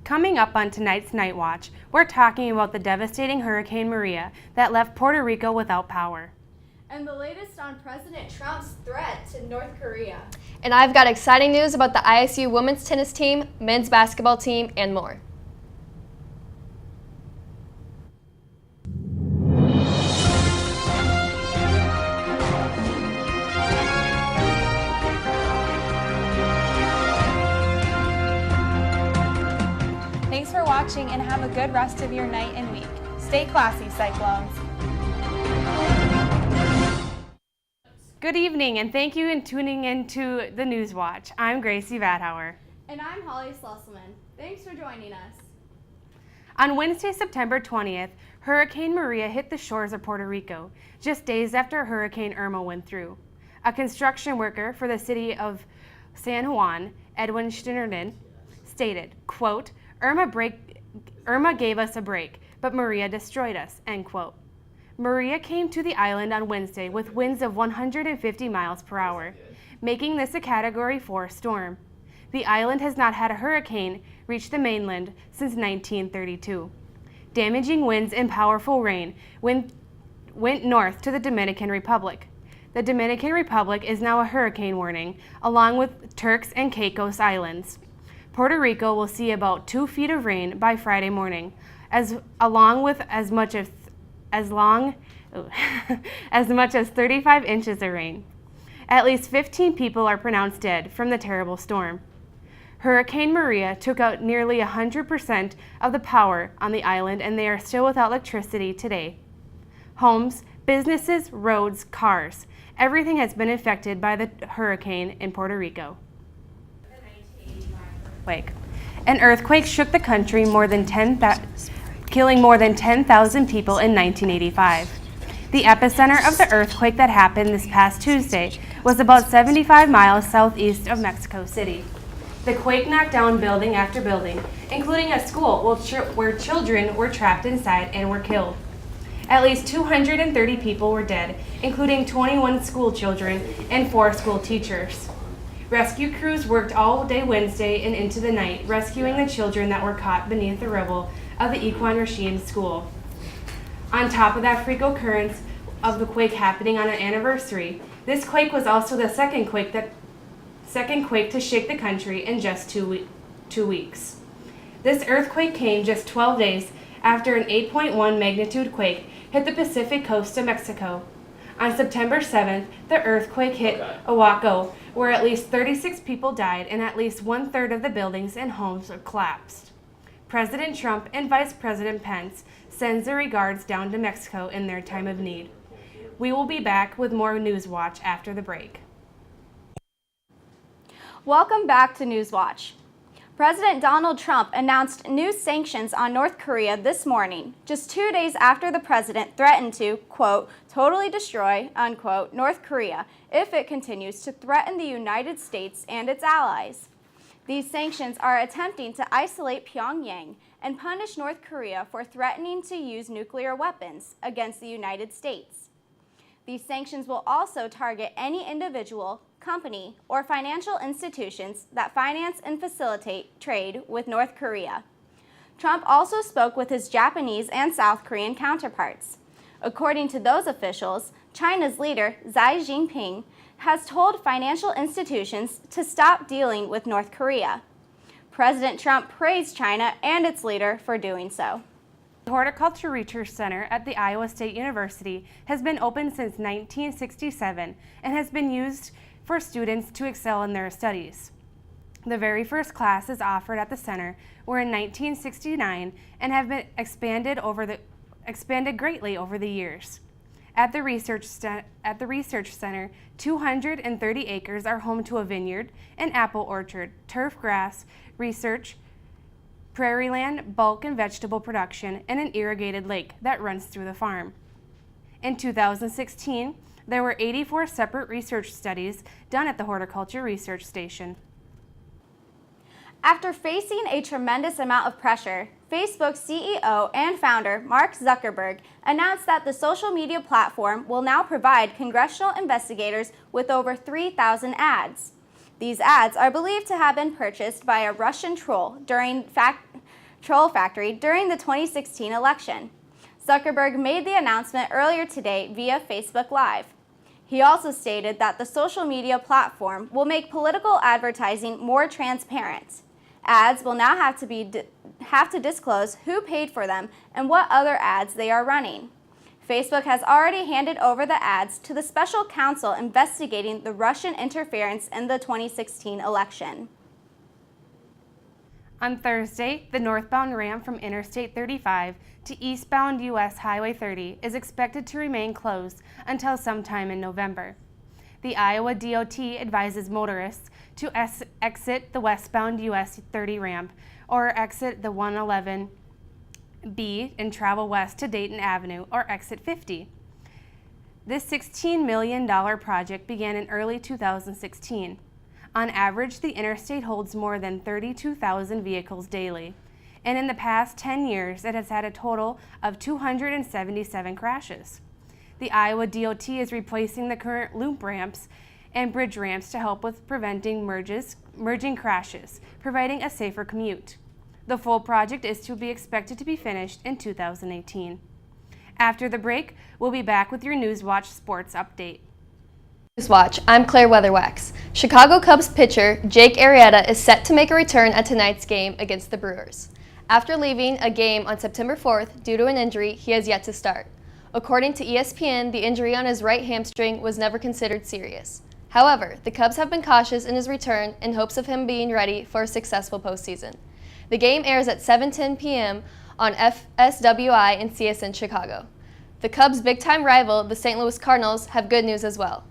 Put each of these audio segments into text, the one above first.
Coming up on tonight's Night Watch, we're talking about the devastating Hurricane Maria that left Puerto Rico without power. And the latest on President Trump's threat to North Korea. And I've got exciting news about the ISU women's tennis team, men's basketball team, and more. Thanks for watching and have a good rest of your night and week. Stay classy, Cyclones. Good evening, and thank you for tuning into the Newswatch. I'm Gracie Vadhauer. And I'm Holly Slusselman. Thanks for joining us. On Wednesday, September 20th, Hurricane Maria hit the shores of Puerto Rico, just days after Hurricane Irma went through. A construction worker for the city of San Juan, Edwin Schneiderman, stated, quote, Irma gave us a break, but Maria destroyed us, end quote. Maria came to the island on Wednesday with winds of 150 miles per hour, making this a Category 4 storm. The island has not had a hurricane reach the mainland since 1932. Damaging winds and powerful rain went north to the Dominican Republic. The Dominican Republic is now a hurricane warning, along with Turks and Caicos Islands. Puerto Rico will see about 2 feet of rain by Friday morning, along with as much as 35 inches of rain. At least 15 people are pronounced dead from the terrible storm. Hurricane Maria took out nearly 100% of the power on the island, and they are still without electricity today. Homes, businesses, roads, cars, everything has been affected by the hurricane in Puerto Rico. An earthquake shook the country, killing more than 10,000 people in 1985. The epicenter of the earthquake that happened this past Tuesday was about 75 miles southeast of Mexico City. The quake knocked down building after building, including a school where children were trapped inside and were killed. At least 230 people were dead, including 21 school children and 4 school teachers. Rescue crews worked all day Wednesday and into the night, rescuing the children that were caught beneath the rubble of the Equine Regime School. On top of that freak occurrence of the quake happening on an anniversary, this quake was also the second quake to shake the country in just 2 weeks. This earthquake came just 12 days after an 8.1 magnitude quake hit the Pacific coast of Mexico. On September 7th, the earthquake hit Oaxaca, where at least 36 people died and at least 1/3 of the buildings and homes collapsed. President Trump and Vice President Pence sends their regards down to Mexico in their time of need. We will be back with more Newswatch after the break. Welcome back to Newswatch. President Donald Trump announced new sanctions on North Korea this morning, just 2 days after the president threatened to, quote, totally destroy, unquote, North Korea if it continues to threaten the United States and its allies. These sanctions are attempting to isolate Pyongyang and punish North Korea for threatening to use nuclear weapons against the United States. These sanctions will also target any individual, company, or financial institutions that finance and facilitate trade with North Korea. Trump also spoke with his Japanese and South Korean counterparts. According to those officials, China's leader, Xi Jinping, has told financial institutions to stop dealing with North Korea. President Trump praised China and its leader for doing so. The Horticulture Research Center at the Iowa State University has been open since 1967 and has been used for students to excel in their studies. The very first classes offered at the center were in 1969 and have been expanded greatly over the years. At the research center, 230 acres are home to a vineyard, an apple orchard, turf grass research, prairie land, bulk and vegetable production, and an irrigated lake that runs through the farm. In 2016, there were 84 separate research studies done at the Horticulture Research Station. After facing a tremendous amount of pressure, Facebook's CEO and founder Mark Zuckerberg announced that the social media platform will now provide congressional investigators with over 3,000 ads. These ads are believed to have been purchased by a Russian troll factory during the 2016 election. Zuckerberg made the announcement earlier today via Facebook Live. He also stated that the social media platform will make political advertising more transparent. Ads will now have to disclose who paid for them and what other ads they are running. Facebook has already handed over the ads to the special counsel investigating the Russian interference in the 2016 election. On Thursday, the northbound ramp from Interstate 35 to eastbound U.S. Highway 30 is expected to remain closed until sometime in November. The Iowa DOT advises motorists to exit the westbound US 30 ramp or exit the 111B and travel west to Dayton Avenue or exit 50. This $16 million project began in early 2016. On average, the interstate holds more than 32,000 vehicles daily, and in the past 10 years, it has had a total of 277 crashes. The Iowa DOT is replacing the current loop ramps and bridge ramps to help with preventing merging crashes, providing a safer commute. The full project is to be expected to be finished in 2018. After the break, we'll be back with your Newswatch Sports Update. Newswatch, I'm Claire Weatherwax. Chicago Cubs pitcher Jake Arrieta is set to make a return at tonight's game against the Brewers. After leaving a game on September 4th due to an injury, he has yet to start. According to ESPN, the injury on his right hamstring was never considered serious. However, the Cubs have been cautious in his return in hopes of him being ready for a successful postseason. The game airs at 7:10 p.m. on FSWI and CSN Chicago. The Cubs' big-time rival, the St. Louis Cardinals, have good news as well.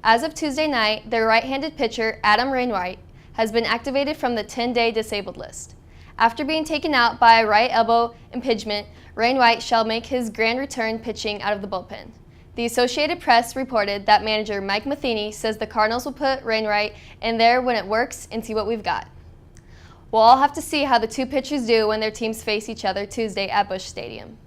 As of Tuesday night, their right-handed pitcher, Adam Wainwright, has been activated from the 10-day disabled list. After being taken out by a right elbow impingement, Wainwright shall make his grand return pitching out of the bullpen. The Associated Press reported that manager Mike Matheny says the Cardinals will put Wainwright in there when it works and see what we've got. We'll all have to see how the two pitchers do when their teams face each other Tuesday at Busch Stadium.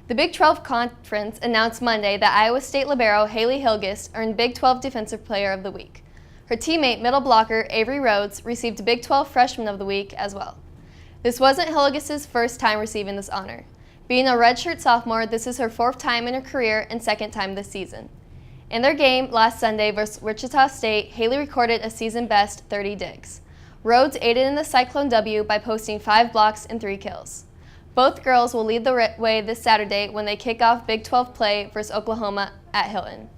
The Big 12 Conference announced Monday that Iowa State libero Haley Hilgist earned Big 12 Defensive Player of the Week. Her teammate, middle blocker Avery Rhodes, received Big 12 Freshman of the Week as well. This wasn't Hilgist's first time receiving this honor. Being a redshirt sophomore, this is her fourth time in her career and second time this season. In their game last Sunday versus Wichita State, Haley recorded a season-best 30 digs. Rhodes aided in the Cyclone W by posting 5 blocks and 3 kills. Both girls will lead the way this Saturday when they kick off Big 12 play versus Oklahoma at Hilton.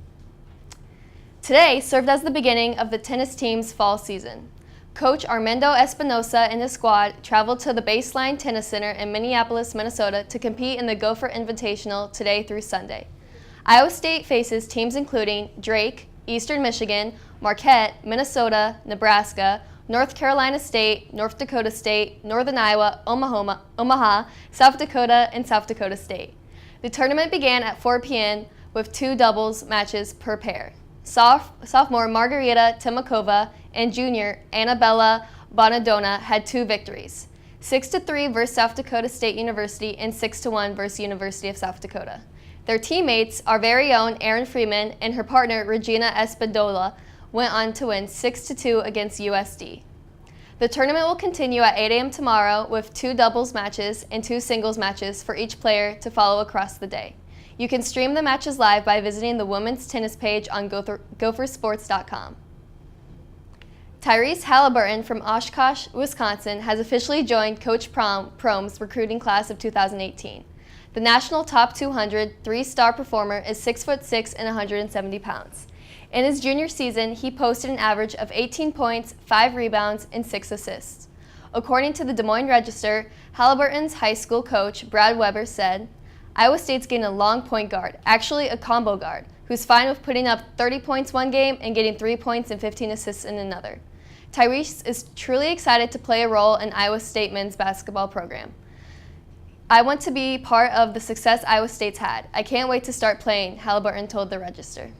Today served as the beginning of the tennis team's fall season. Coach Armando Espinosa and his squad traveled to the Baseline Tennis Center in Minneapolis, Minnesota to compete in the Gopher Invitational today through Sunday. Iowa State faces teams including Drake, Eastern Michigan, Marquette, Minnesota, Nebraska, North Carolina State, North Dakota State, Northern Iowa, Omaha, South Dakota, and South Dakota State. The tournament began at 4 p.m. with 2 doubles matches per pair. Sophomore Margarita Timakova and junior Annabella Bonadonna had 2 victories, 6-3 versus South Dakota State University and 6-1 versus University of South Dakota. Their teammates, our very own Erin Freeman and her partner Regina Espadola, went on to win 6-2 against USD. The tournament will continue at 8 a.m. tomorrow with 2 doubles matches and 2 singles matches for each player to follow across the day. You can stream the matches live by visiting the women's tennis page on gophersports.com. Tyrese Halliburton from Oshkosh, Wisconsin has officially joined Coach Prom's recruiting class of 2018. The national top 200 3-star performer is 6'6" and 170 pounds. In his junior season, he posted an average of 18 points, 5 rebounds, and 6 assists. According to the Des Moines Register, Halliburton's high school coach, Brad Weber, said, "Iowa State's getting a long point guard, actually a combo guard, who's fine with putting up 30 points one game and getting 3 points and 15 assists in another. Tyrese is truly excited to play a role in Iowa State men's basketball program. I want to be part of the success Iowa State's had. I can't wait to start playing," Halliburton told the Register.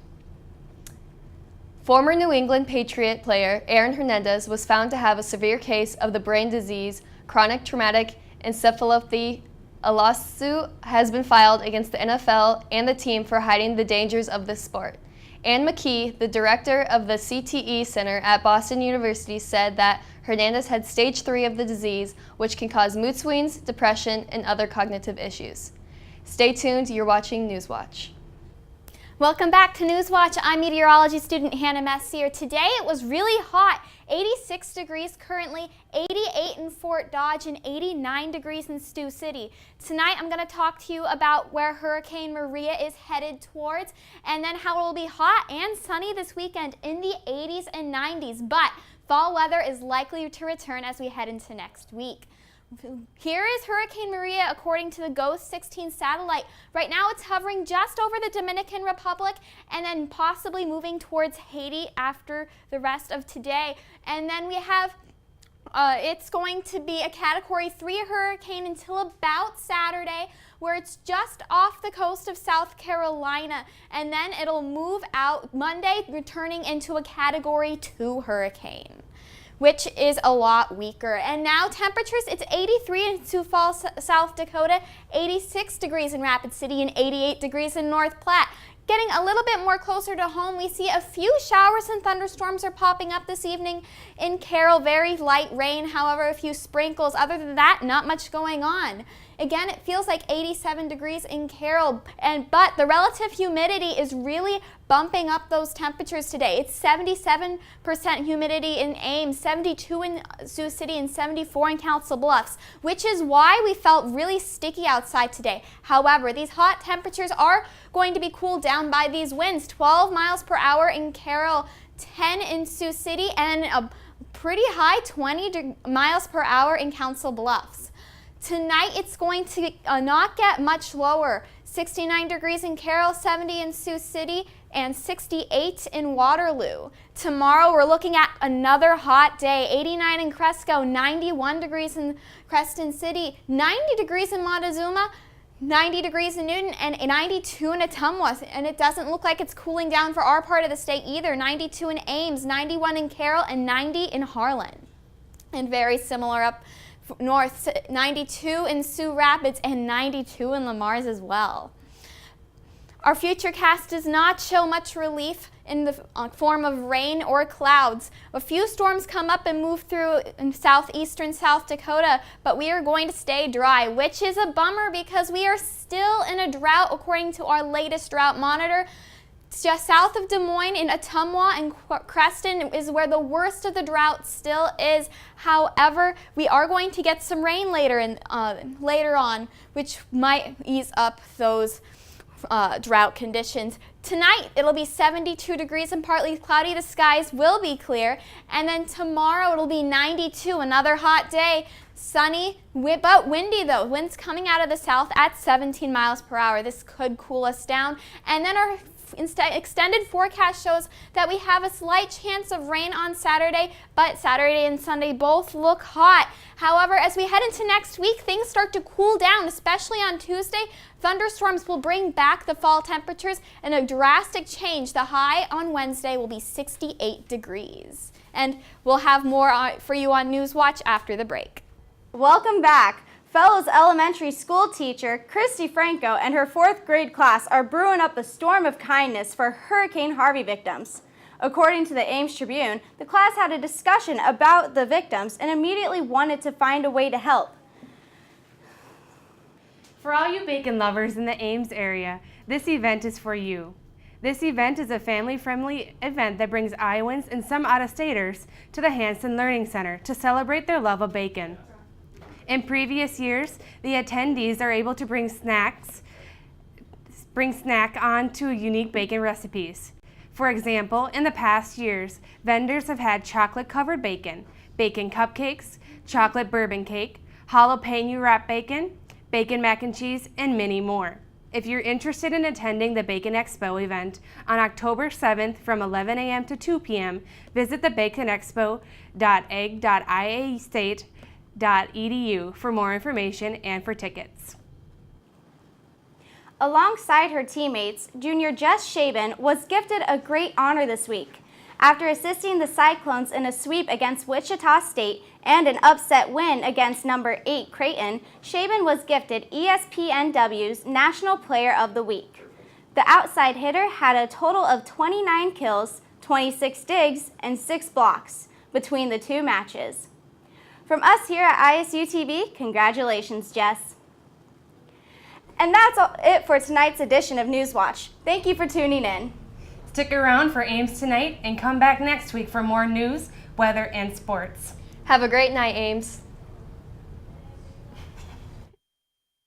Former New England Patriot player Aaron Hernandez was found to have a severe case of the brain disease chronic traumatic encephalopathy. A lawsuit has been filed against the NFL and the team for hiding the dangers of this sport. Ann McKee, the director of the CTE Center at Boston University, said that Hernandez had stage 3 of the disease, which can cause mood swings, depression, and other cognitive issues. Stay tuned, you're watching Newswatch. Welcome back to Newswatch. I'm meteorology student Hannah Messier. Today it was really hot, 86 degrees currently, 88 in Fort Dodge, and 89 degrees in Sioux City. Tonight I'm going to talk to you about where Hurricane Maria is headed towards, and then how it will be hot and sunny this weekend in the 80s and 90s. But fall weather is likely to return as we head into next week. Here is Hurricane Maria according to the GOES 16 satellite. Right now it's hovering just over the Dominican Republic and then possibly moving towards Haiti after the rest of today. And then we have, it's going to be a Category 3 hurricane until about Saturday, where it's just off the coast of South Carolina. And then it'll move out Monday, returning into a Category 2 hurricane, which is a lot weaker. And now temperatures, it's 83 in Sioux Falls, South Dakota, 86 degrees in Rapid City, and 88 degrees in North Platte. Getting a little bit more closer to home, we see a few showers and thunderstorms are popping up this evening in Carroll. Very light rain, however, a few sprinkles. Other than that, not much going on. Again, it feels like 87 degrees in Carroll, but the relative humidity is really bumping up those temperatures today. It's 77% humidity in Ames, 72 in Sioux City, and 74 in Council Bluffs, which is why we felt really sticky outside today. However, these hot temperatures are going to be cooled down by these winds, 12 miles per hour in Carroll, 10 in Sioux City, and a pretty high 20 miles per hour in Council Bluffs. Tonight, it's going to not get much lower. 69 degrees in Carroll, 70 in Sioux City, and 68 in Waterloo. Tomorrow, we're looking at another hot day. 89 in Cresco, 91 degrees in Creston City, 90 degrees in Montezuma, 90 degrees in Newton, and 92 in Ottumwa. And it doesn't look like it's cooling down for our part of the state either. 92 in Ames, 91 in Carroll, and 90 in Harlan. And very similar up north, 92 in Sioux Rapids and 92 in Lamar's as well. Our futurecast does not show much relief in the form of rain or clouds. A few storms come up and move through in southeastern South Dakota, but we are going to stay dry, which is a bummer because we are still in a drought according to our latest drought monitor. Just south of Des Moines in Ottumwa and Creston is where the worst of the drought still is. However, we are going to get some rain later on, which might ease up those drought conditions. Tonight, it'll be 72 degrees and partly cloudy. The skies will be clear. And then tomorrow, it'll be 92, another hot day. Sunny, but windy though. Winds coming out of the south at 17 miles per hour. This could cool us down. And then our extended forecast shows that we have a slight chance of rain on Saturday, but Saturday and Sunday both look hot. However, as we head into next week, things start to cool down, especially on Tuesday. Thunderstorms will bring back the fall temperatures and a drastic change. The high on Wednesday will be 68 degrees. And we'll have more for you on Newswatch after the break. Welcome back. Fellows elementary school teacher Christy Franco and her 4th grade class are brewing up a storm of kindness for Hurricane Harvey victims. According to the Ames Tribune, the class had a discussion about the victims and immediately wanted to find a way to help. For all you bacon lovers in the Ames area, this event is for you. This event is a family-friendly event that brings Iowans and some out-of-staters to the Hanson Learning Center to celebrate their love of bacon. In previous years, the attendees are able to bring snack on to unique bacon recipes. For example, in the past years, vendors have had chocolate-covered bacon, bacon cupcakes, chocolate bourbon cake, jalapeno wrapped bacon, bacon mac and cheese, and many more. If you're interested in attending the Bacon Expo event on October 7th from 11 a.m. to 2 p.m., visit the baconexpo.eg.iastate.edu for more information and for tickets. Alongside her teammates, junior Jess Shaben was gifted a great honor this week. After assisting the Cyclones in a sweep against Wichita State and an upset win against number 8 Creighton, Shaben was gifted ESPNW's National Player of the Week. The outside hitter had a total of 29 kills, 26 digs, and 6 blocks between the two matches. From us here at ISU TV, congratulations, Jess. And that's it for tonight's edition of Newswatch. Thank you for tuning in. Stick around for Ames Tonight and come back next week for more news, weather, and sports. Have a great night, Ames.